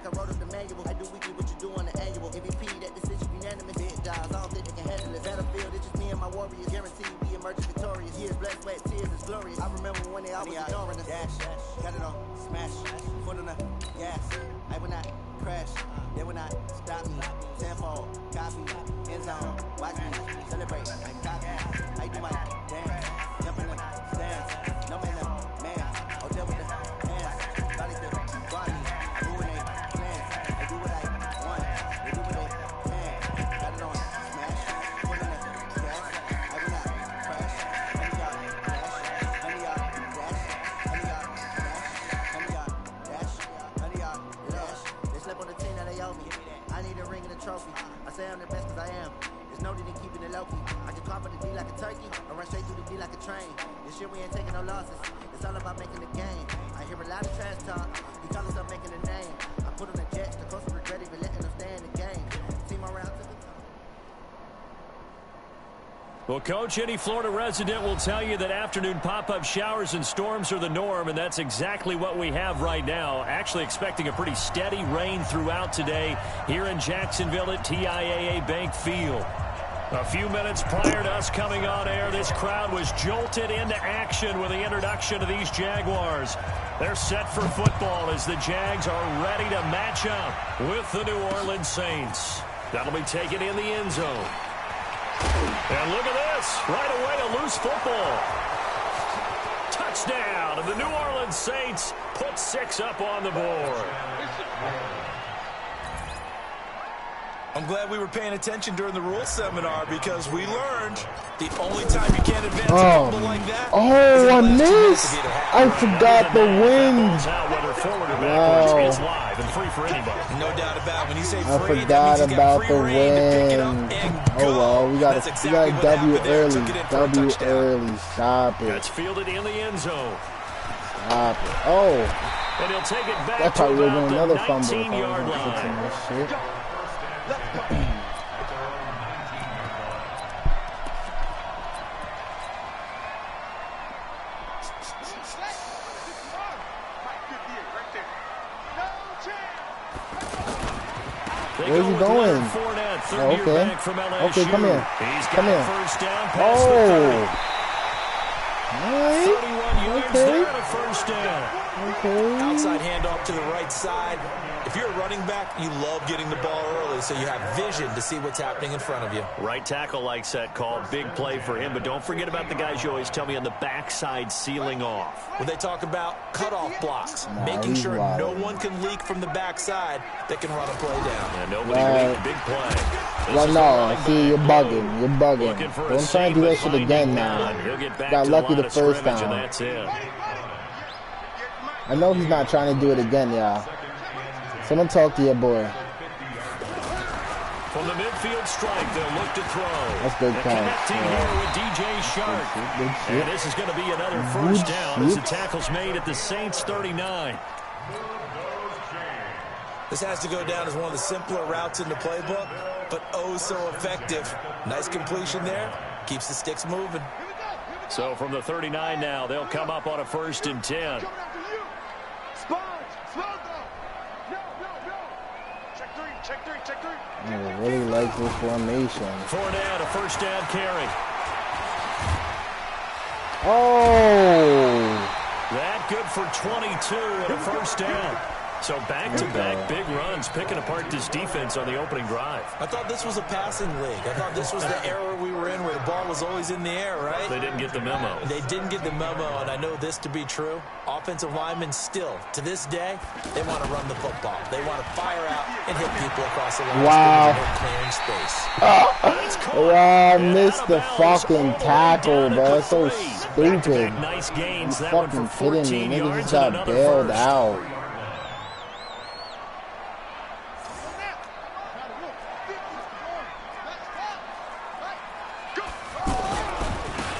like I wrote up the manual. I do weekly what you do on the annual. MVP, that decision unanimous. Big dogs, I don't think they can handle it. Battlefield, it's just me and my warriors. Guaranteed we emerge victorious. Years, blood, sweat, tears, it's glorious. I remember when they always ignoring us. Dash, got it on, smash, foot on the gas. I will not crash, they will not stop me. Tenfold, copy, end zone, watch me, celebrate, copy. I do my dance, jump in the stands, no man, oh, deal with the hands, body still, body, do what they plan, I do what I want, they do what they can, got it on, smash, put in the gas, I will not crash, honey y'all dash, honey y'all dash, honey y'all dash, honey y'all dash, honey y'all dash, they slept on the team that they owe me, I need a ring and a trophy, I say I'm the best cause I am. There's no need in keeping it low-key. I can carve the D like a turkey, or run straight through the D like a train. This year we ain't taking no losses. It's all about making the game. I hear a lot of trash talk. He call himself making a name. I put on the Jets. The coach regret even letting them stay in the game. Team around to the top. Well, Coach, any Florida resident will tell you that afternoon pop-up showers and storms are the norm, and that's exactly what we have right now. Actually expecting a pretty steady rain throughout today here in Jacksonville at TIAA Bank Field. A few minutes prior to us coming on air, this crowd was jolted into action with the introduction of these Jaguars. They're set for football as the Jags are ready to match up with the New Orleans Saints. That'll be taken in the end zone. And look at this. Right away, a loose football. Touchdown. And the New Orleans Saints put 6 up on the board. I'm glad we were paying attention during the rules seminar because we learned the only time you can't advance a fumble like that. Oh, I missed. I forgot the wind. Wow. It's live and free for anybody. No doubt about it. When you say I free, forgot about the wind. Oh, well, we got a W early. W early. Stop it. That's fielded in the end zone. Stop it. Oh. And he'll take it back That probably would have been another to fumble. 19-yard line. Where's he going? Oh, okay. Okay, come here. Come here. Oh. Okay. Outside handoff to the right side. If you're a running back, you love getting the ball early so you have vision to see what's happening in front of you. Right tackle likes that call. Big play for him. But don't forget about the guys you always tell me on the backside sealing off. When they talk about cutoff blocks, making sure no one can leak from the backside that can run a play down. And nobody leaked. Big play. Well, no. See, you're bugging. You're bugging. Don't try and do that shit again now. Got lucky the first time. That's it. I know he's not trying to do it again, y'all. Someone talk to your boy. From the midfield strike, they'll look to throw. That's good count. Connecting here with DJ Shark. And this is going to be another first down as the tackle's made at the Saints 39. This has to go down as one of the simpler routes in the playbook, but oh so effective. Nice completion there. Keeps the sticks moving. So from the 39 now, they'll come up on a 1st and 10. I really like this formation. Fournette, a first down carry. Oh! That good for 22 and a first down. So back-to-back big runs, picking apart this defense on the opening drive. I thought this was a passing league. I thought this was the era we were in where the ball was always in the air, right? They didn't get the memo. They didn't get the memo, and I know this to be true. Offensive linemen still, to this day, they want to run the football. They want to fire out and hit people across the line. Wow. Clearing space. Wow, I missed the fucking tackle, bro. That's so stupid. Nice gains. You fucking kidding me. Niggas just got bailed out.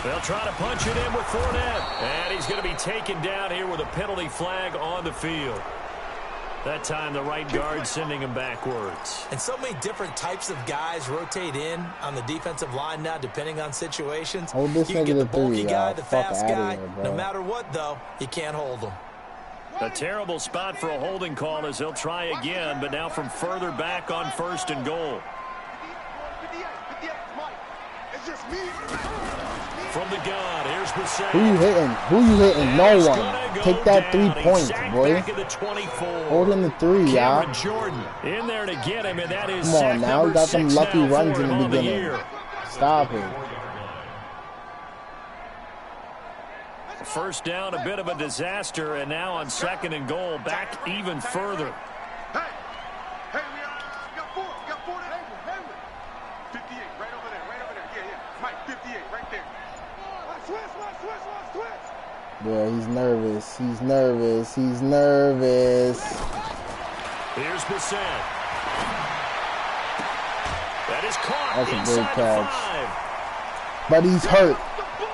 They'll try to punch it in with Fournette. And he's going to be taken down here with a penalty flag on the field. That time the right guard sending him backwards. And so many different types of guys rotate in on the defensive line now depending on situations. Hold this you can get the bulky guy, the fuck fast guy. Here, no matter what, though, you can't hold him. A terrible spot for a holding call as he'll try again, but now from further back on 1st and goal. From the gun, here's Brissett. Who you hitting? Who you hitting? No one. Take that 3 points, boy. Hold him to 3, y'all. Jordan in there to get him, and that is come on now. You got some lucky runs in the beginning. Stop it. First down, a bit of a disaster, and now on 2nd and goal, back even further. Hey, we got 4 there. 58, right over there. Yeah. Mike, 58, right there. Switch. Yeah, he's nervous. Here's Brissett. That is caught. That's a great catch. But he's hurt.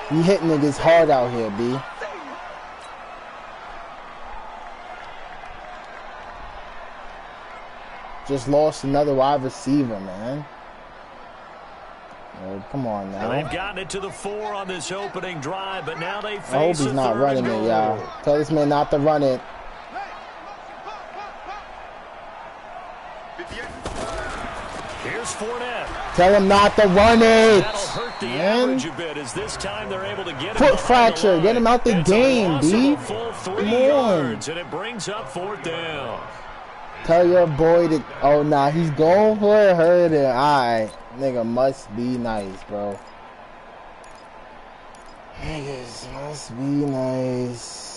You hit niggas hard out here, B. Just lost another wide receiver, man. Oh, come on now. They've gotten it to the 4 on this opening drive, but now they face I hope he's not running it, y'all. Tell this man not to run it. Here's Fournette. Tell him not to run it. That'll hurt the average a bit as this time they're able to get him. Foot fracture. Get him out the game, B. Come on. And it brings up 4th down. Tell your boy to. Oh, nah. He's going for it. Hurt it. All right. Nigga must be nice, bro. Niggas must be nice.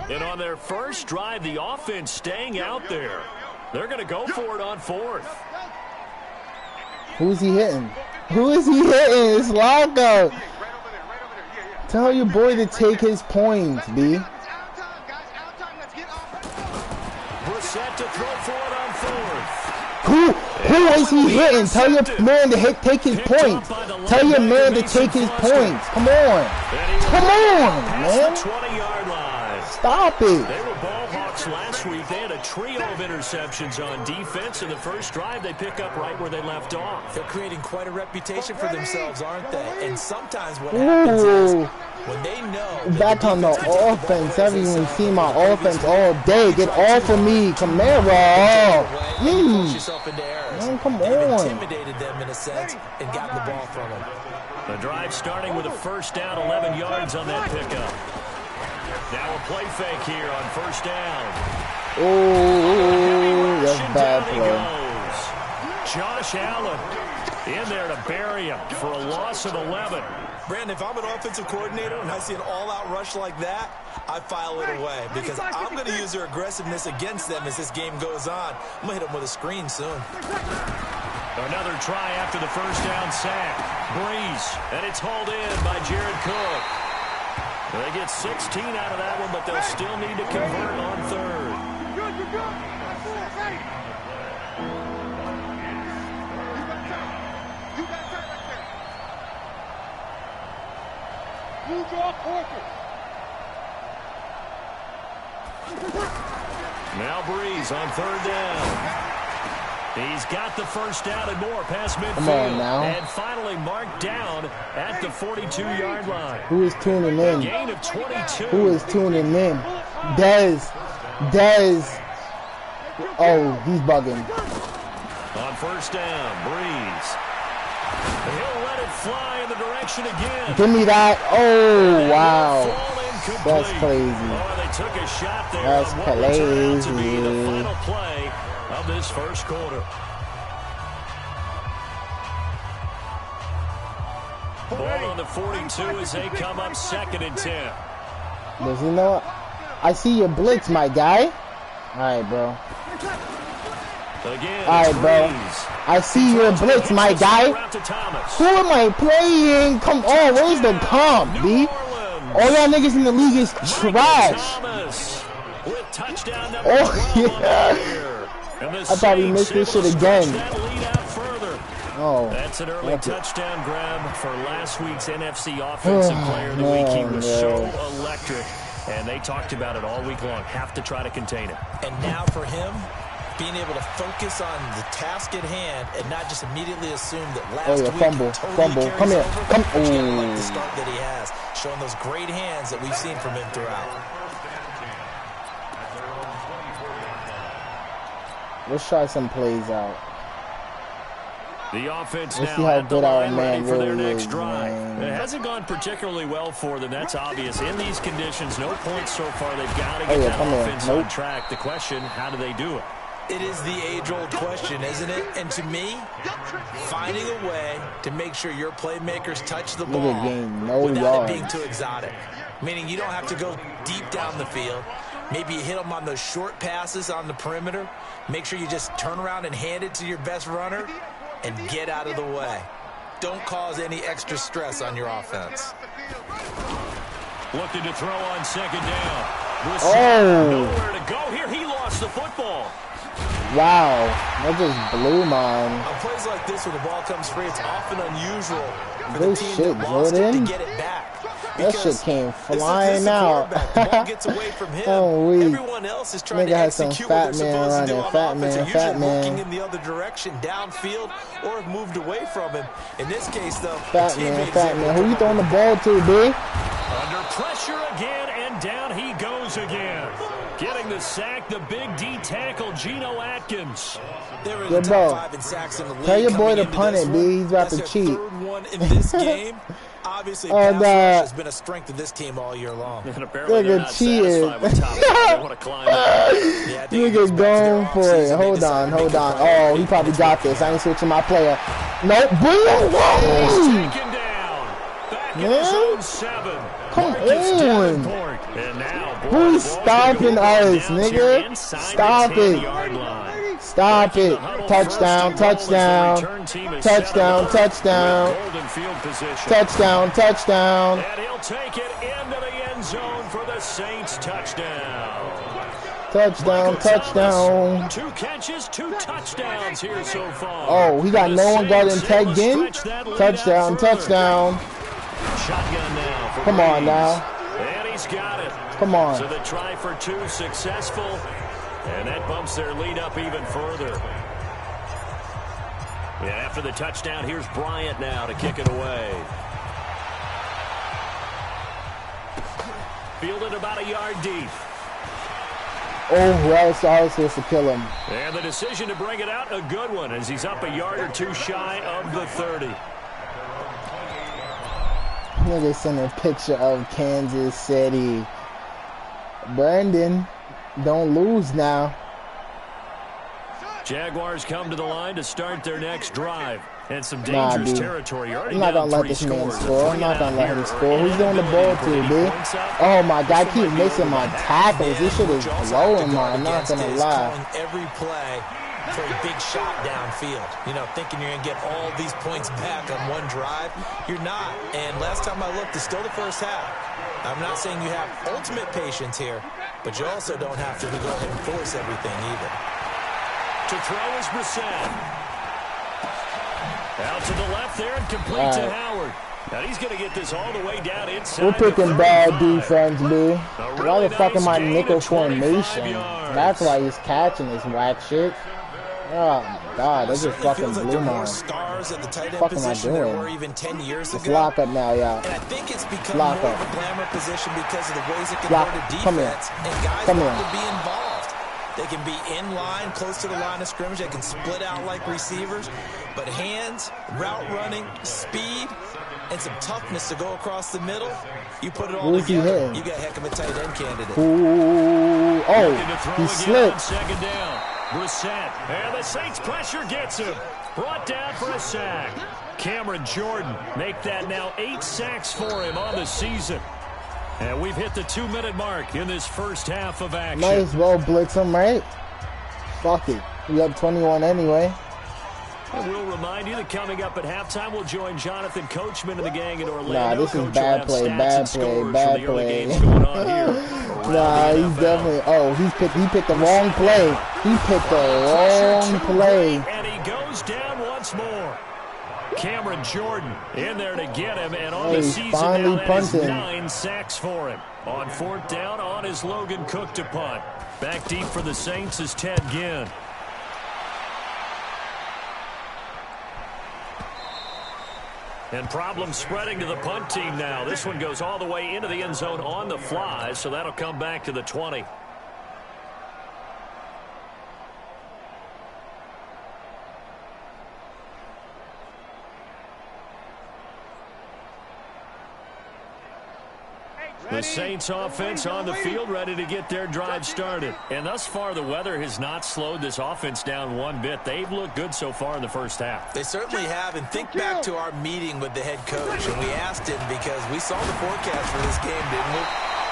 And on their first drive, the offense staying out there. They're going to go for it on 4th. Who's he hitting? Who is he hitting? It's Longo. Tell your boy to take his points, B. Brissett to throw for it on 4th. Who is he hitting? Tell your man to take his points. Tell your man to take his points. Come on. Come on, man. 20-yard line. Stop it. They were ball hawks last week. They had a trio of interceptions on defense. In the first drive, they pick up right where they left off. They're creating quite a reputation for themselves, aren't they? And sometimes what happens is when they know back on the offense, everyone see my offense all day. Get off of me, Camara. Man, come on. Intimidated them in a sense and gotten the ball from them. The drive starting with a first down, 11 yards on that pickup. Now a play fake here on 1st down. Oh, that's bad play. Josh Allen in there to bury him for a loss of 11. Brandon, if I'm an offensive coordinator and I see an all-out rush like that, I file it away because I'm going to use their aggressiveness against them as this game goes on. I'm going to hit them with a screen soon. Another try after the first down sack. Breeze, and it's hauled in by Jared Cook. They get 16 out of that one, but they'll still need to convert on 3rd. You're good. Now Breeze on 3rd down. He's got the first down and more past midfield. Come on now. And finally marked down at the 42-yard line. Who is tuning in? Gain of 22. Who is tuning in? Dez. Oh, he's bugging. On 1st down, Breeze. He'll let it fly in the direction again. Give me that. Oh, wow. That's crazy. Oh, they took a shot there. That's crazy. To be the final play of this first quarter. Ball on the 42 as they come up 2nd and 10. Does he know it? I see your blitz, my guy. All right, bro. Again, all right, bro. I see your blitz, my guy. Who am I playing? Come on, where's the comp, B? All y'all niggas in the league is trash. Oh, yeah. I probably missed this shit again. Oh, that's an early touchdown grab for last week's NFC Offensive Player of the Week. He was so electric, and they talked about it all week long. Have to try to contain it. And now for him, being able to focus on the task at hand and not just immediately assume that last week fumble. Come here. Come. Can't like the start that he has, showing those great hands that we've seen from him throughout. Let's try some plays out. The offense Let's now see how at the good our line man ready for their really next is, drive. man. It hasn't gone particularly well for them. That's obvious. In these conditions, no points so far. They've got to get that offense on track. The question, how do they do it? It is the age-old question, isn't it? And to me, finding a way to make sure your playmakers touch the ball without it being too exotic. Meaning you don't have to go deep down the field. Maybe you hit them on those short passes on the perimeter. Make sure you just turn around and hand it to your best runner and get out of the way. Don't cause any extra stress on your offense. Looking to throw on second down. Nowhere to go here. He lost the football. Wow, that just blew mine. On plays like this where the ball comes free, it's often unusual for Good the team shit, that lost it Jordan. to get it back. That shit came flying out. The ball gets away from him. Everyone else is trying to execute what they're supposed to do on offense. They're usually looking in the other direction, downfield, or have moved away from him. In this case, though, fat man. Who you throwing the ball to, B? Under pressure again, and down he goes again. Getting the sack, the big D tackle, Geno Atkins. Good ball. Tell your boy to punt it, B. He's about to cheat. Third one in this game. Obviously, pass rush has been a strength of this team all year long. And apparently they're not satisfied with top. They want to climb up. Nigga going for it. Hold on. Oh, he probably got this. I ain't switching my player. Nope. Boom. Taken down. Back in his own 7. Come on. And now, who's stopping us, nigga? Stop it. Stop it. Touchdown. Touchdown. And he'll take it into the end zone for the Saints touchdown. Touchdown. 2 catches, 2 touchdowns here so far. Oh, he got no one guarding tagged in. Touchdown. Shotgun now. Come on now. And he's got it. Come on. So the try for 2 successful. And that bumps their lead up even further. Yeah, after the touchdown, here's Bryant now to kick it away. Fielded about a yard deep. Oh, well, so I was supposed to kill him. And the decision to bring it out, a good one, as he's up a yard or 2 shy of the 30. Nigga sent a picture of Kansas City. Brandon, don't lose now. Jaguars come to the line to start their next drive. And some dangerous territory. I'm not going to let this man score. I'm not going to let him score. Who's doing the ball to, B? Oh, my God. I keep missing my tackles. This shit is blowing my. I'm not going to lie. Every play for a big shot downfield. You know, thinking you're going to get all these points back on one drive. You're not. And last time I looked, it's still the first half. I'm not saying you have ultimate patience here, but you also don't have to go ahead and force everything either. To throw is Brissett. Out to the left there and complete to Howard. Now he's going to get this all the way down inside. We're picking bad defense, B. Why the fuck am I nickel formation? That's why he's catching this whack shit. Oh my God, that just fucking blew my. What the fuck am I doing? It's lock up now, y'all. And I think it's become more of a glamour position because of the ways it can hurt a defense. Come here. And guys Come have here. to be involved. They can be in line, close to the line of scrimmage. They can split out like receivers. But hands, route running, speed, and some toughness to go across the middle, you put it all together, you got a heck of a tight end candidate. Ooh. Oh, he slipped. Second down. Brissett. And the Saints pressure gets him. Brought down for a sack. Cameron Jordan make that now 8 sacks for him on the season. And we've hit the 2-minute mark in this first half of action. Might as well blitz him, right? Fuck it. We up 21 anyway. And we'll remind you that coming up at halftime, we'll join Jonathan Coachman and the gang in Orlando. Nah, this is Coach bad play, bad play. Nah, he's definitely. Oh, he picked the wrong play. He picked the wrong play. And he goes down once more. Cameron Jordan in there to get him, and on the season now, that is 9 sacks for him. On 4th down, on is Logan Cook to punt. Back deep for the Saints is Ted Ginn. And problem spreading to the punt team now. This one goes all the way into the end zone on the fly, so that'll come back to the 20. The Saints offense on the field, ready to get their drive started. And thus far, the weather has not slowed this offense down one bit. They've looked good so far in the first half. They certainly have. And think back to our meeting with the head coach. And we asked him because we saw the forecast for this game, didn't we?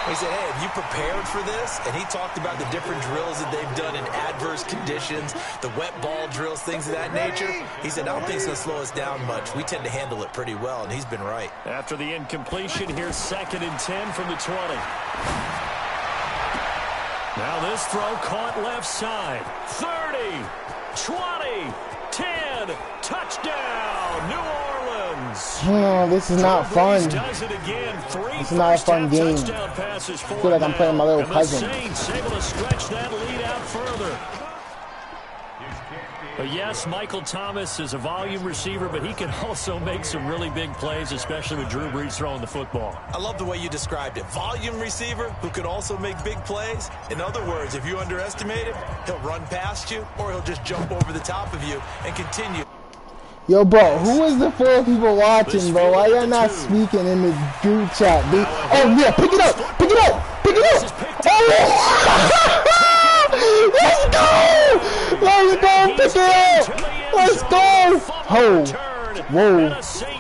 He said, hey, have you prepared for this? And he talked about the different drills that they've done in adverse conditions, the wet ball drills, things of that nature. He said, I don't think it's going to slow us down much. We tend to handle it pretty well, and he's been right. After the incompletion, here's 2nd and 10 from the 20. Now this throw caught left side. 30, 20, 10, touchdown, New Orleans. Oh, this is not fun. It's not a fun game. I feel like I'm playing my little cousin. The Saints able to stretch that lead out further. But yes, Michael Thomas is a volume receiver, but he can also make some really big plays, especially with Drew Brees throwing the football. I love the way you described it. Volume receiver who can also make big plays. In other words, if you underestimate him, he'll run past you or he'll just jump over the top of you and continue. Yo, bro, who is the 4 people watching, bro? Why y'all not speaking in the group chat, dude? Oh, yeah, pick it up! Pick it up! Pick it up! Oh, let's go! Let's go! Pick it up! Let's go! Oh, whoa,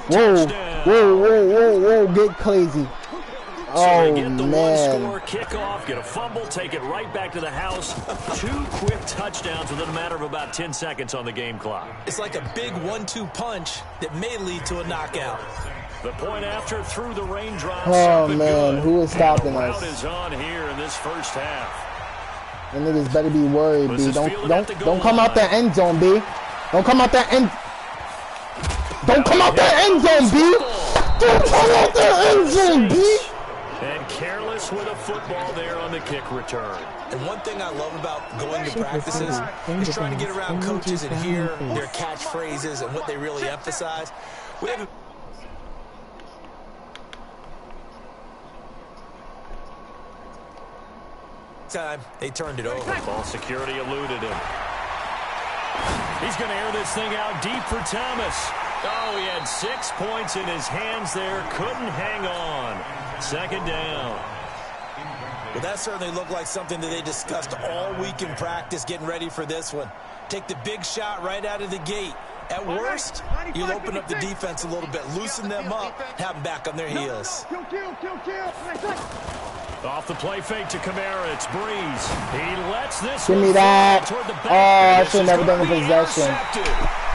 whoa, whoa, whoa, whoa, whoa, get crazy. Oh, get the man. one-score kickoff, get a fumble, take it right back to the house. 2 quick touchdowns within a matter of about 10 seconds on the game clock. It's like a big 1-2 punch that may lead to a knockout. The point after through the raindrops. Oh, man, who is stopping us? The rout is on here in this first half. And niggas better be worried, B. Don't come out that end zone, B. Don't come out that end. Don't come out that end zone, B. Don't come out that end zone, B. And careless with a football there on the kick return. And one thing I love about going to practices is trying to get around coaches and hear their catchphrases and what they really emphasize. We have time they turned it over. Ball security eluded him. He's going to air this thing out deep for Thomas. Oh, he had 6 points in his hands there. Couldn't hang on. 2nd down. Well, that certainly looked like something that they discussed all week in practice getting ready for this one. Take the big shot right out of the gate. At worst, you'll open up the defense a little bit, loosen them up, have them back on their heels. Off the play fake to Kamara, it's Breeze. He lets this Give me that. Oh, I should have never done the possession.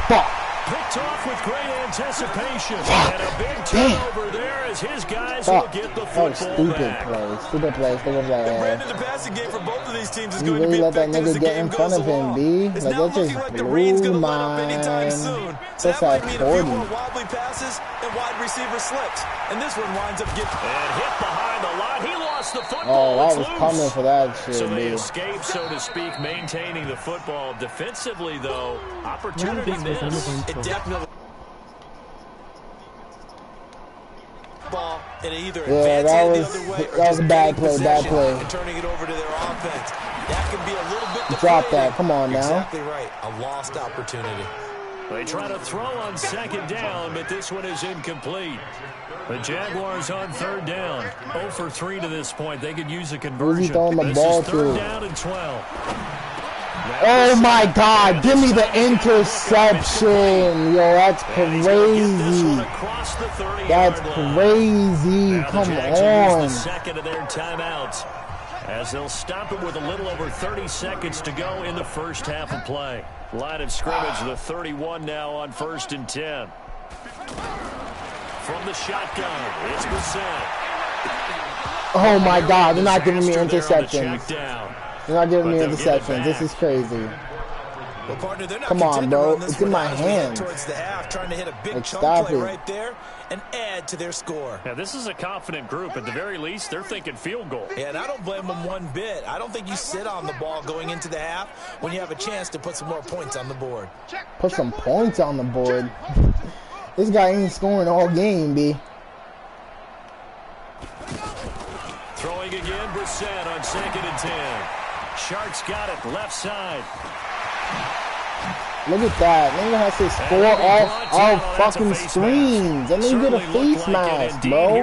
Fuck. Picked off with great anticipation. And a big turnover there as his guys will get the football back. Stupid play. The passing game for both of these teams is you going really to be let that nigga get in front of him, B. Like, that just blew mine. So that might mean a few more wobbly passes and wide receiver slips. And this one winds up getting hit behind the line. He lost the football. Oh, I was coming for that shit, so they B. escape, so to speak, maintaining the football. Defensively, though, opportunity missed. It definitely. Ball and either that was a bad play, and turning it over to their offense. That could be a little bit. Drop that. Come on now. Exactly right. A lost opportunity. They try to throw on 2nd down, but this one is incomplete. The Jaguars on 3rd down. 0 for 3 to this point. They could use a conversion. Who's he throwing the ball to? 3rd down and 12. Oh my God! Give me the interception, yo. That's crazy. That's crazy. Come on. Second of their timeouts, as they'll stop it with a little over 30 seconds to go in the first half of play. Line of scrimmage, the 31 now on 1st and 10. From the shotgun, it's Brissett. Oh my God! They're not giving me interceptions. They're not giving me interceptions. This is crazy. Well, partner, they're not Come on, bro. It's in my hands. Towards the half, trying to hit a big chunk play right there and add to their score. Yeah, this is a confident group. At the very least, they're thinking field goal. Yeah, and I don't blame them one bit. I don't think you sit on the ball going into the half when you have a chance to put some more points on the board. Put some points on the board. This guy ain't scoring all game, B. Throwing again, Brissett on 2nd and 10. Sharks got it, left side. Look at that. Nigga has to score off fucking screens. That nigga get a face mask, bro.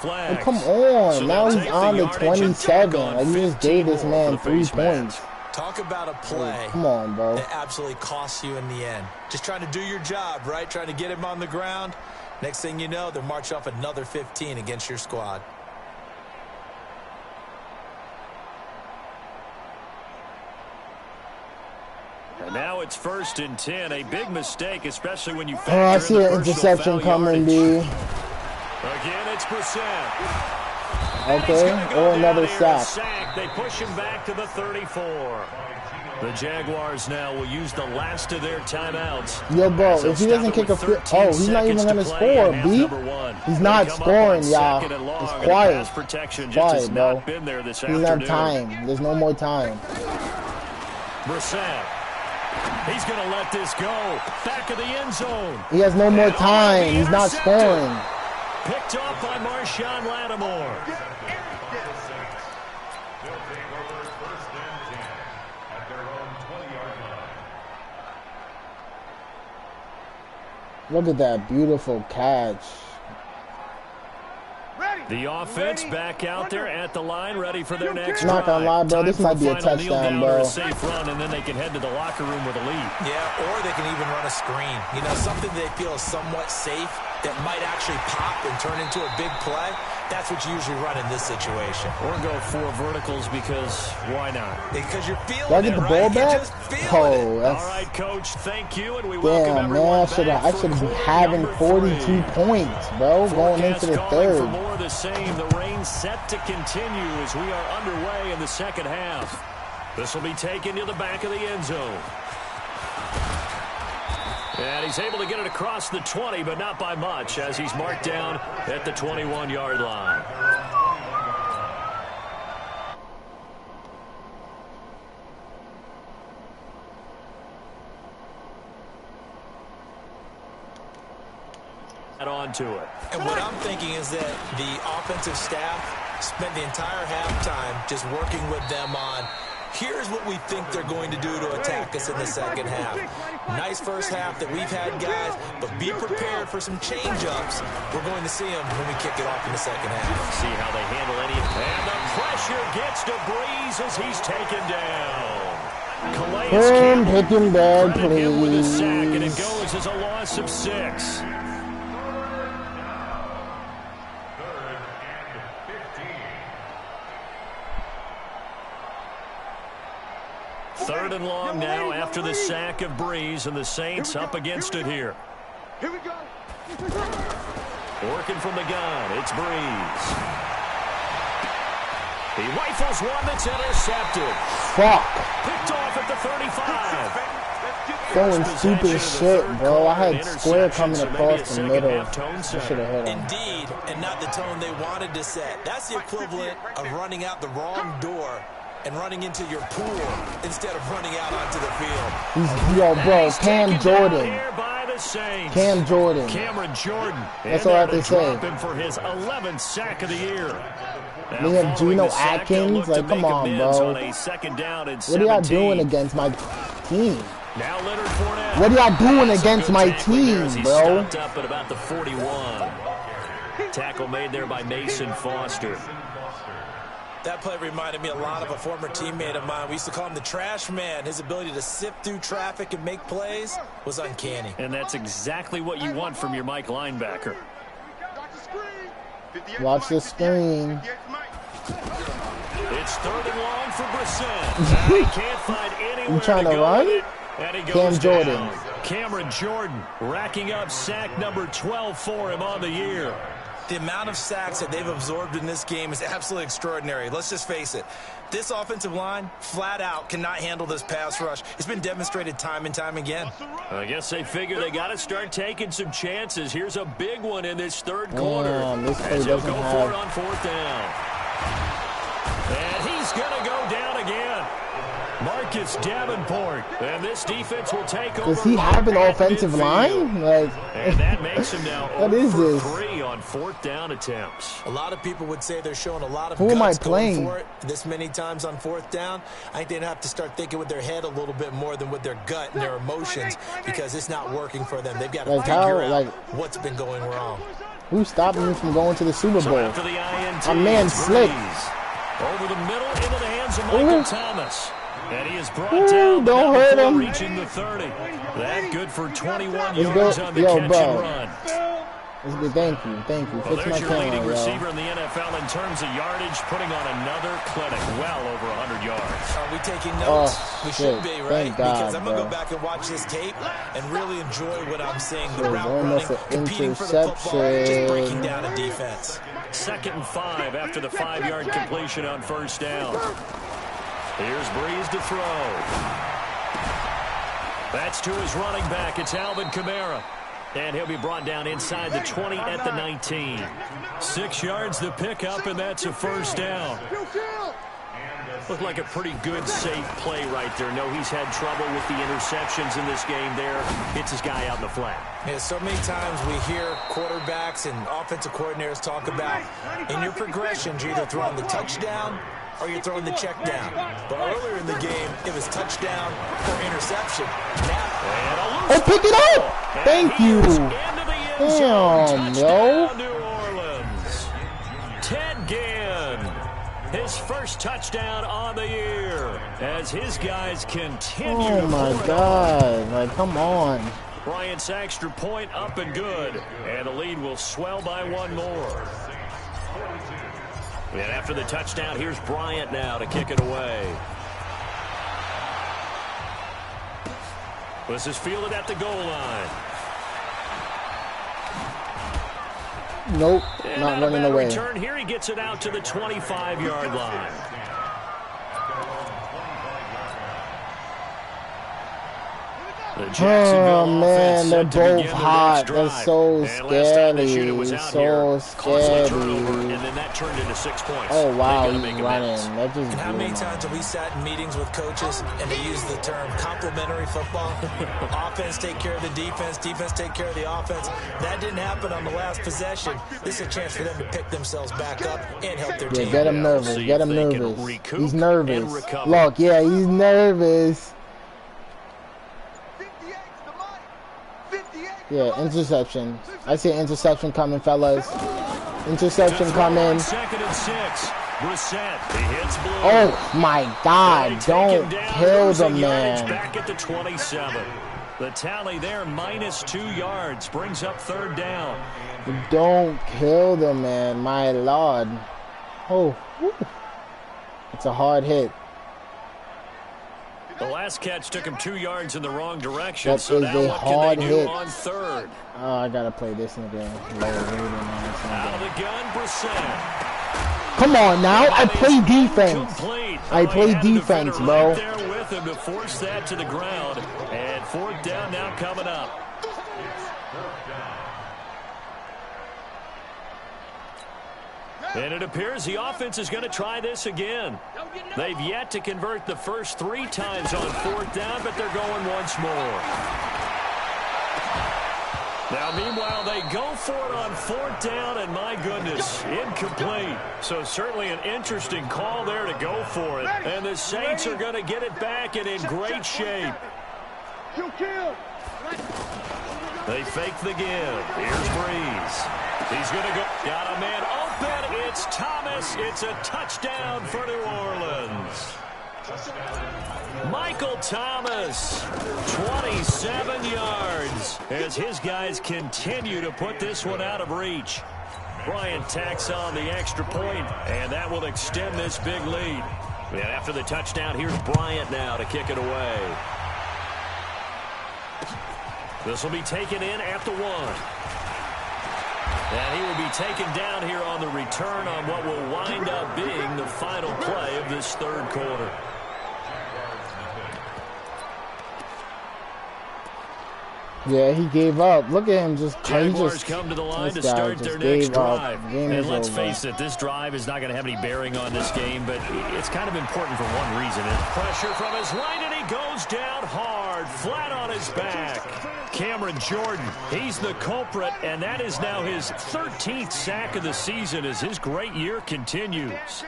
Like, come on. So now he's on the 27. Like, you just gave this man 3 points. Talk about a play. Come on, bro. That absolutely costs you in the end. Just trying to do your job, right? Trying to get him on the ground. Next thing you know, they'll march off another 15 against your squad. And now it's 1st and 10. A big mistake, especially when you factor I see an interception coming, B. Again, it's Brissett. Okay, or another sack. They push him back to the 34. The Jaguars now will use the last of their timeouts. Yo, bro, if he doesn't kick a field... Oh, he's not even going to score, B. He's not scoring, y'all. It's quiet. Quiet, bro. He's not time. There's no more time. Brissett. He's going to let this go. Back of the end zone. He has no more time. He's not scoring. Picked off by Marshawn Lattimore. Look at that beautiful catch. The offense back out there at the line, ready for their next drive. Not gonna lie, bro. This might be a touchdown, bro. A safe run, and then they can head to the locker room with a lead. Yeah, or they can even run a screen. You know, something they feel is somewhat safe that might actually pop and turn into a big play. That's what you usually run in this situation. Or go 4 verticals because why not? Because you're feeling it. Did I get the ball back? Oh, that's... All right, Coach. Thank you, and we welcome everyone back. I should be having 42 points, bro, going into the third. For more of the same, the rain set to continue as we are underway in the second half. This will be taken to the back of the end zone. And he's able to get it across the 20, but not by much, as he's marked down at the 21-yard line. On to it. And what I'm thinking is that the offensive staff spent the entire halftime just working with them on, here's what we think they're going to do to attack us in the second half. Nice first half that we've had, guys, but be prepared for some change-ups. We're going to see them when we kick it off in the second half. See how they handle any. And the pressure gets to Breeze as he's taken down. Calais Campbell, please. With a sack, and it goes as a loss of 6. Third and long now after the sack of Breeze, and the Saints up against it here. Here we go. Working from the gun, it's Breeze. He rifles one that's intercepted. Fuck. Picked off at the 35. Throwing stupid shit, bro. I had Square coming across the middle. I should have hit him. Indeed, and not the tone they wanted to set. That's the equivalent of running out the wrong door and running into your pool instead of running out onto the field. Yo, bro, Cam Jordan. Cam Jordan. Cameron Jordan. That's all I have to say. Him for his 11th sack of the year. We have Geno Atkins. Like, come on, bro. What are y'all doing against my team? What are y'all doing against my team, bro? Up at about the 41. Tackle made there by Mason Foster. That play reminded me a lot of a former teammate of mine. We used to call him the trash man. His ability to sift through traffic and make plays was uncanny. And that's exactly what you want from your Mike linebacker. Watch the screen. It's third and long for Brissett. He can't find anywhere you trying to run? And he goes Cam Jordan. Down. Cameron Jordan racking up sack number 12 for him on the year. The amount of sacks that they've absorbed in this game is absolutely extraordinary. Let's just face it. This offensive line, flat out, cannot handle this pass rush. It's been demonstrated time and time again. I guess they figure they got to start taking some chances. Here's a big one in this third quarter. As he'll go for it on fourth down. And he's going to go down again. Marcus Davenport. And this defense will take over. Does he have an offensive line? Like, and that makes him now what is this? 3 on 4th down attempts. A lot of people would say they're showing a lot of Who am I guts playing? going for it this many times on 4th down. I think they'd have to start thinking with their head a little bit more than with their gut and their emotions, because it's not working for them. They've got to figure out what's been going wrong. Who's stopping me from going to the Super Bowl? So after the INT, a man slick. Over the middle into the hands of Michael Thomas. And he is brought down. Don't hurt him. Reaching the 30. That good for 21 yards on the catch and run. Thank you. Well, Fix my there's your camera, leading yo. receiver in the NFL in terms of yardage, putting on another clinic, well over 100 yards. Are we taking notes? Oh, we shit. should be, right? Thank God, because I'm going to bro. go back and watch this tape and really enjoy what I'm seeing. The route almost running, an competing for the football, just interception. breaking down a defense. 2nd and 5 after the 5-yard completion on 1st down. Here's Breeze to throw. That's to his running back. It's Alvin Kamara. And he'll be brought down inside the 20 at the 19. 6 yards the pickup, and that's a 1st down. Looked like a pretty good, safe play right there. No, he's had trouble with the interceptions in this game there. Hits his guy out in the flat. Yeah, so many times we hear quarterbacks and offensive coordinators talk about in your progressions, you're either throwing the touchdown or you're throwing the check down. But earlier in the game, it was touchdown or interception. Now, pick it up! Thank you. Damn, yo. New Orleans. Ted Ginn. His first touchdown on the year as his guys continue. Oh my God! Like, come on. Bryant's extra point up and good, and the lead will swell by 1 more. And after the touchdown, here's Bryant now to kick it away. This is fielded at the goal line. Nope, And not running away. Return here, he gets it out to the 25-yard line. Oh man, they're both hot. They're so scary. So scary. And then that turned into 6 points. Oh wow, he's running. That just How many times have we sat in meetings with coaches and they use the term complementary football? Offense take care of the defense, defense take care of the offense. That didn't happen on the last possession. This is a chance for them to pick themselves back up and help their team. Get him nervous. Get him nervous. He's nervous. Look, yeah, he's nervous. Yeah, interception. I see interception coming, fellas. Interception coming. 2nd and 6. Brissett, he hits Blue. Oh my God! Don't kill the man. Back at the 27. The tally there, -2 yards, brings up 3rd down. Don't kill the man, my Lord. Oh, woo. It's a hard hit. The last catch took him 2 yards in the wrong direction. That so is now a what hard can they do hit. on 3rd? Oh, I gotta play this nigga. Out of the gun, Brissett. Come on now, I play defense. Complete. I play defense, bro. Right there with him to force that to the ground. And 4th down now coming up. And it appears the offense is going to try this again. They've yet to convert the first 3 times on 4th down, but they're going once more. Now, meanwhile, they go for it on 4th down, and my goodness, incomplete. So certainly an interesting call there to go for it. And the Saints are going to get it back and in great shape. They fake the give. Here's Breeze. He's going to go. Got a man open. It's Thomas. It's a touchdown for New Orleans. Michael Thomas, 27 yards, as his guys continue to put this one out of reach. Bryant tacks on the extra point, and that will extend this big lead. And after the touchdown, here's Bryant now to kick it away. This will be taken in at the 1. And he will be taken down here on the return on what will wind up being the final play of this 3rd quarter. Yeah, he gave up. Look at him just Jaguars come to the line to start their next drive. And let's over. face it, this drive is not going to have any bearing on this game, but it's kind of important for one reason. Pressure from his right, and he goes down hard, flat on his back. Cameron Jordan, he's the culprit, and that is now his 13th sack of the season as his great year continues.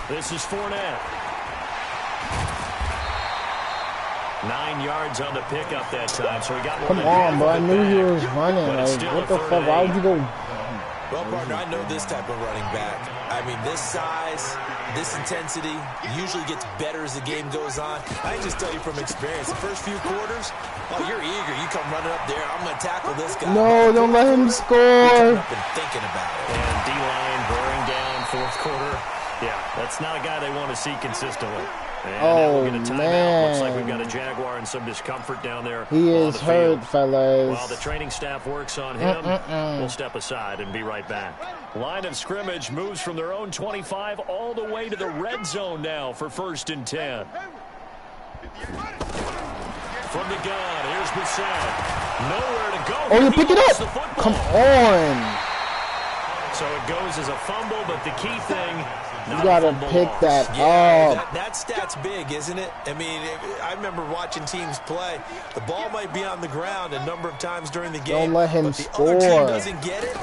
This is Fournette. 9 yards on the pickup that time, so he got more. Come on, bro. I knew he was running. Like, what the fuck? Why would you go? Well, partner, I know this type of running back. I mean, this size, this intensity usually gets better as the game goes on. I can just tell you from experience, the first few quarters, oh, you're eager. You come running up there. I'm going to tackle this guy. No, don't let him score. I've been thinking about it. And D-line bearing down fourth quarter. Yeah, that's not a guy they want to see consistently. And now we'll get a timeout. Man. Looks like we've got a Jaguar and some discomfort down there. He is hurt, fellas. While the training staff works on him, we'll step aside and be right back. Line of scrimmage moves from their own 25 all the way to the red zone now for 1st and 10. From the gun, here's Bissett. Nowhere to go. Oh, you pick it up. Come on. So it goes as a fumble, but the key thing, you gotta pick that up. That stat's big, isn't it? I mean, I remember watching teams play. The ball might be on the ground a number of times during the game. Don't let him but the score. other team doesn't get it.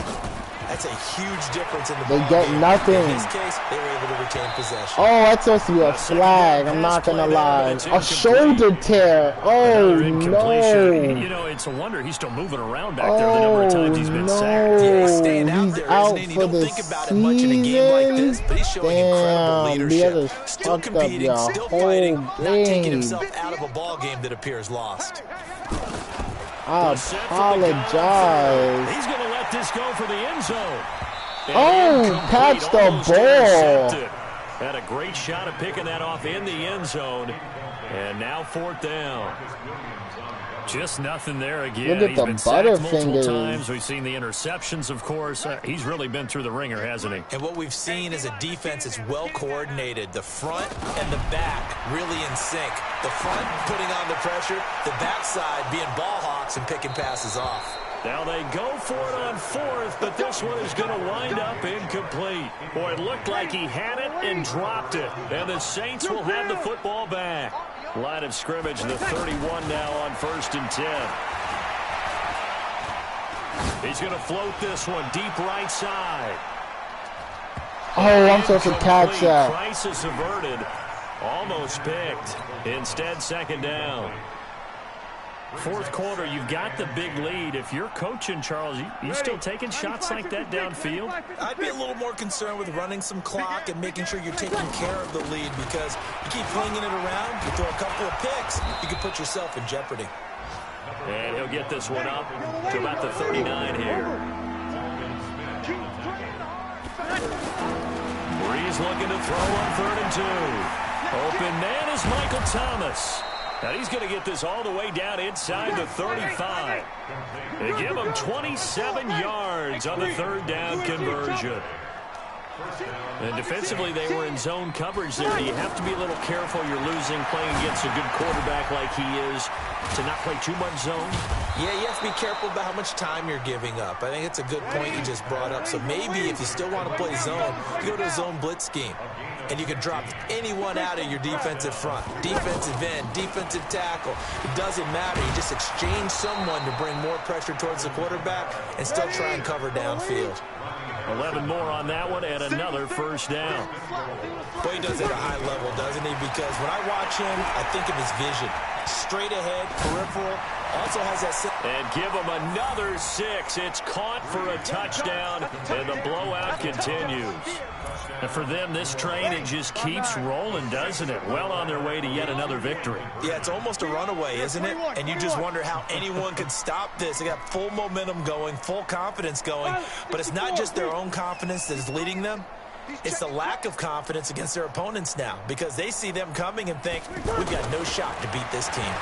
That's a huge difference in the ball They get game. nothing. In this case, they were able to retain possession. Oh, that's supposed to be a flag. I'm not gonna lie. A shoulder tear. Oh no! You know, it's a wonder he's still moving around back there. The number of times he's been sacked. Yeah, he's staying out there, out isn't he? for You don't the think about it much in a game like this, but he's showing incredible leadership. Still competing, still fighting, not taking himself out of a ball game that appears lost. I apologize. He's going to let this go for the end zone. Oh, catch the ball. Had a great shot at picking that off in the end zone. And now 4th down. Just nothing there again. Look at He's the been sacked multiple Butterfingers. times. We've seen the interceptions, of course. He's really been through the ringer, hasn't he? And what we've seen is a defense that's well coordinated. The front and the back really in sync. The front putting on the pressure, the backside being ball hawks and picking passes off. Now they go for it on 4th, but this one is going to wind up incomplete. Boy, it looked like he had it and dropped it. And the Saints will have the football back. Line of scrimmage, the 31 now on 1st and 10. He's going to float this one deep right side. Oh, I'm supposed to catch that. Crisis averted. Almost picked. Instead, 2nd down. 4th quarter, you've got the big lead. If you're coaching, Charles, you still taking shots like that downfield? I'd be a little more concerned with running some clock and making sure you're taking care of the lead, because you keep flinging it around, you throw a couple of picks, you can put yourself in jeopardy. And he'll get this one up to about the 39 here. Breeze looking to throw on 3rd and 2. Open man is Michael Thomas. And he's going to get this all the way down inside the 35. They give him 27 yards on the 3rd down conversion. And defensively, they were in zone coverage there. You have to be a little careful. You're losing, playing against a good quarterback like he is, to not play too much zone. Yeah, you have to be careful about how much time you're giving up. I think it's a good point you just brought up. So maybe if you still want to play zone, you go to a zone blitz scheme. And you can drop anyone out of your defensive front. Defensive end, defensive tackle. It doesn't matter. You just exchange someone to bring more pressure towards the quarterback and still try and cover downfield. 11 more on that one and another 1st down. Boy, he does it at a high level, doesn't he? Because when I watch him, I think of his vision. Straight ahead, peripheral, also has that... And give him another 6. It's caught for a touchdown, and the blowout continues. And for them, this train, it just keeps rolling, doesn't it? Well on their way to yet another victory. Yeah, it's almost a runaway, isn't it? And you just wonder how anyone could stop this. They got full momentum going, full confidence going. But it's not just their own confidence that is leading them. It's the lack of confidence against their opponents now, because they see them coming and think, we've got no shot to beat this team.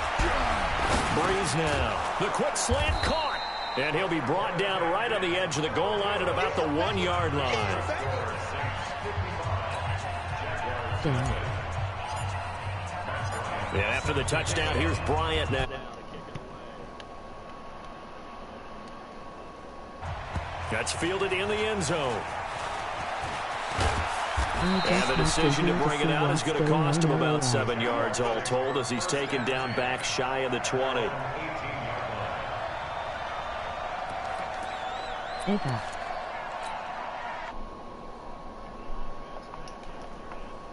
Breeze now. The quick slant caught. And he'll be brought down right on the edge of the goal line at about the 1-yard line. And after the touchdown, here's Bryant now. That's fielded in the end zone. And the decision to bring it out is going to cost him about 7 yards all told as he's taken down back shy of the 20.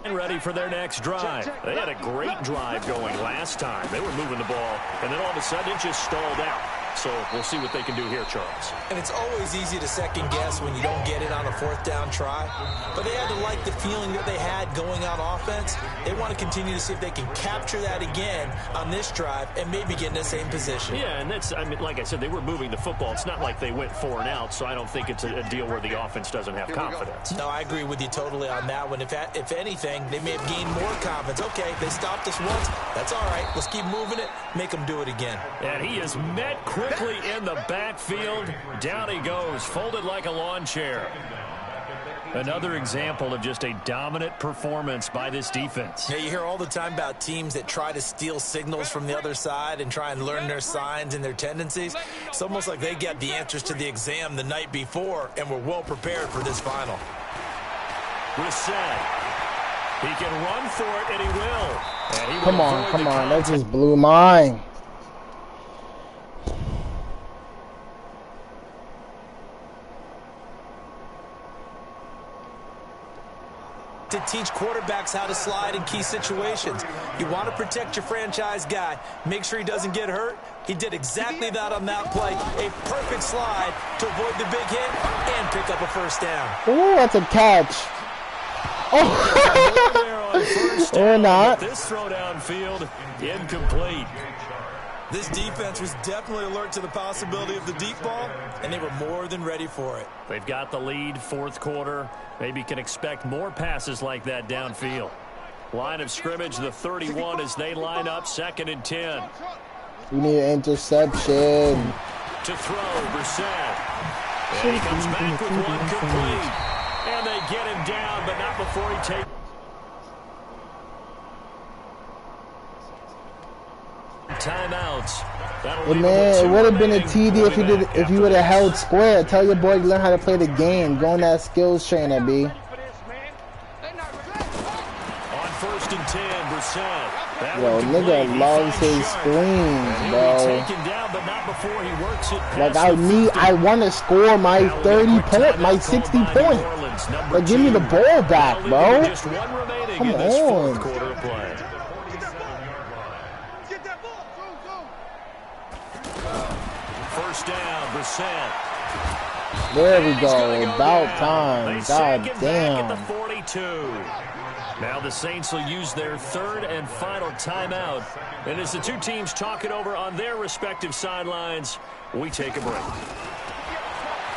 And ready for their next drive. They had a great drive going last time. They were moving the ball, and then all of a sudden it just stalled out. So we'll see what they can do here, Charles. And it's always easy to second guess when you don't get it on a 4th down try. But they had to like the feeling that they had going on offense. They want to continue to see if they can capture that again on this drive and maybe get in the same position. Yeah, and that's, I mean, like I said, they were moving the football. It's not like they went 4 and out, so I don't think it's a deal where the offense doesn't have confidence. No, I agree with you totally on that one. If anything, they may have gained more confidence. Okay, they stopped us once. That's all right. Let's keep moving it. Make them do it again. And he is met quickly in the backfield. Down he goes, folded like a lawn chair. Another example of just a dominant performance by this defense. Yeah, you hear all the time about teams that try to steal signals from the other side and try and learn their signs and their tendencies. It's almost like they get the answers to the exam the night before and were well prepared for this final. Brissett. He can run for it, and he will. And he come on. That just blew mine. To teach quarterbacks how to slide in key situations. You want to protect your franchise guy. Make sure he doesn't get hurt. He did exactly that on that play. A perfect slide to avoid the big hit and pick up a 1st down. Ooh, that's a catch. Oh, or not. This throw downfield, incomplete. This defense was definitely alert to the possibility of the deep ball, and they were more than ready for it. They've got the lead, 4th quarter. Maybe can expect more passes like that downfield. Line of scrimmage, the 31 as they line up, 2nd and 10. We need an interception. To throw, Brissett. And he comes back with one complete. And they get him down, but not before he takes... Timeouts. Man, it would have been a TD if you would have held square. Tell your boy to learn how to play the game. Go on that skills trainer, B. On 1st and 10, Brissett. Yo, nigga loves his screens, bro. Like I want to score my 30 point, my 60 point. Like give me the ball back, bro. Come on. First down, Brissett. There we go. About time. God damn. At the 42. Now the Saints will use their 3rd and final timeout. And as the two teams talk it over on their respective sidelines, we take a break.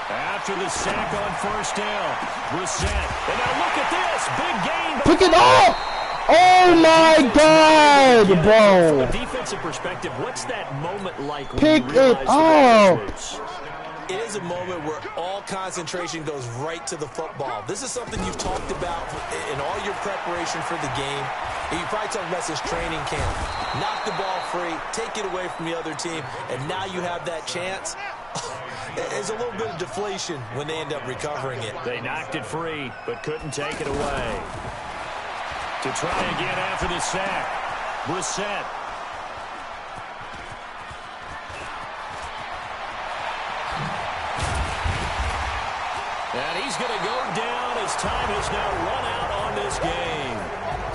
After the sack on 1st down, Brissett. And now look at this. Big gain. Pick it up. Oh my God, bro! From a defensive perspective, what's that moment like when Pick you realize it up. It is a moment where all concentration goes right to the football. This is something you've talked about in all your preparation for the game. And you probably talked about since training camp. Knock the ball free, take it away from the other team, and now you have that chance. There's a little bit of deflation when they end up recovering it. They knocked it free, but couldn't take it away. To try again after the sack, Brissett. And he's going to go down as time has now run out on this game.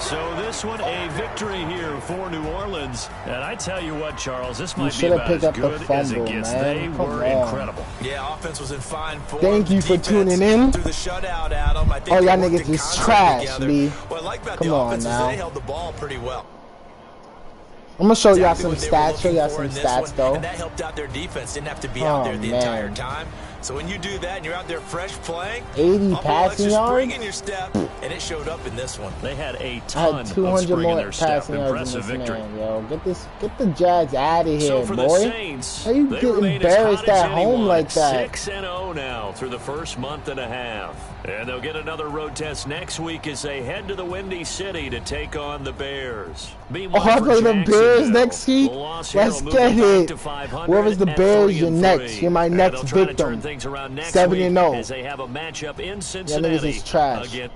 So this one a victory here for New Orleans. And I tell you what, Charles, this might be about as good as it gets. They were incredible. Yeah, offense was in fine form. Thank you for tuning in. Through the shutout, Adam. I think oh, y'all niggas is trash, B. What I like about Come the on offense now. is they held the ball pretty well. I'm going to show y'all some stats. Show y'all some stats, though. And that helped out their defense. Didn't have to be out there the entire time. So when you do that and you're out there fresh playing, 80 passing yards, in your step, and it showed up in this one. They had a ton of 200 spring more in their step. passing yards Impressive in this victory. man, yo. Get the Jags out of here, So for boy. the Saints, how you they get remain embarrassed as hot at as home anyone, like that? 6-0 now through the first month and a half. And they'll get another road test next week as they head to the Windy City to take on the Bears. Oh, I play the Bears next week? Let's get it. Whoever's the Bears, you're next. You're my next victim. things around next 7-0. week as they have a matchup in Cincinnati. Yeah, niggas is trash. Again.